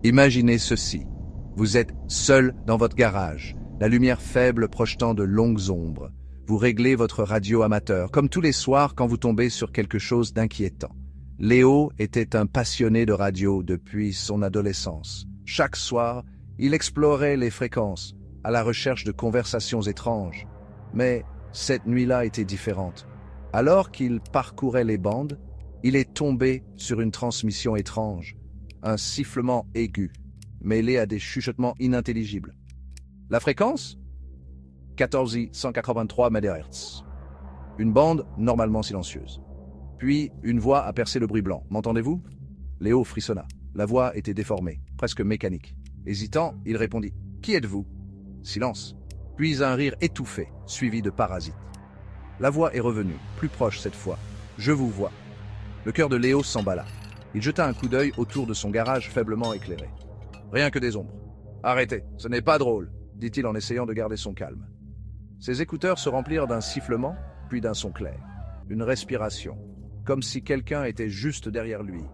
Imaginez ceci. Vous êtes seul dans votre garage, la lumière faible projetant de longues ombres. Vous réglez votre radio amateur, comme tous les soirs quand vous tombez sur quelque chose d'inquiétant. Léo était un passionné de radio depuis son adolescence. Chaque soir, il explorait les fréquences, à la recherche de conversations étranges. Mais cette nuit-là était différente. Alors qu'il parcourait les bandes, il est tombé sur une transmission étrange, un sifflement aigu, mêlé à des chuchotements inintelligibles. La fréquence 14183 MHz. Une bande normalement silencieuse. Puis, une voix a percé le bruit blanc. M'entendez-vous? Léo frissonna. La voix était déformée, presque mécanique. Hésitant, il répondit. Qui êtes-vous? Silence. Puis un rire étouffé, suivi de parasites. La voix est revenue, plus proche cette fois. Je vous vois. Le cœur de Léo s'emballa. Il jeta un coup d'œil autour de son garage faiblement éclairé. Rien que des ombres. Arrêtez, ce n'est pas drôle, dit-il en essayant de garder son calme. Ses écouteurs se remplirent d'un sifflement, puis d'un son clair. Une respiration, comme si quelqu'un était juste derrière lui.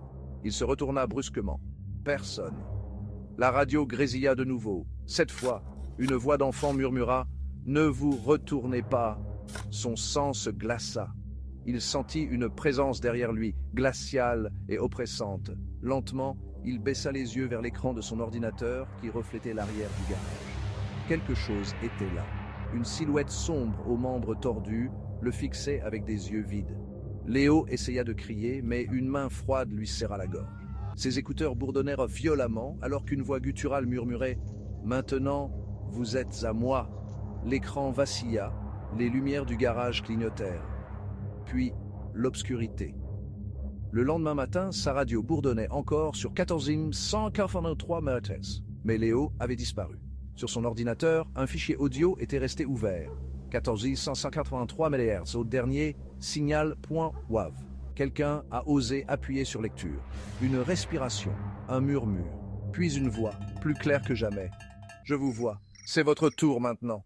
Il se retourna brusquement. Personne. La radio grésilla de nouveau. Cette fois, une voix d'enfant murmura « Ne vous retournez pas !» Son sang se glaça. Il sentit une présence derrière lui, glaciale et oppressante. Lentement, il baissa les yeux vers l'écran de son ordinateur qui reflétait l'arrière du garage. Quelque chose était là. Une silhouette sombre aux membres tordus le fixait avec des yeux vides. Léo essaya de crier, mais une main froide lui serra la gorge. Ses écouteurs bourdonnèrent violemment alors qu'une voix gutturale murmurait « Maintenant, vous êtes à moi ». L'écran vacilla, les lumières du garage clignotèrent. Puis, l'obscurité. Le lendemain matin, sa radio bourdonnait encore sur 14183 MHz. Mais Léo avait disparu. Sur son ordinateur, un fichier audio était resté ouvert. 14183 MHz au dernier signal.wav. Quelqu'un a osé appuyer sur lecture. Une respiration, un murmure, puis une voix, plus claire que jamais. « Je vous vois. C'est votre tour maintenant. »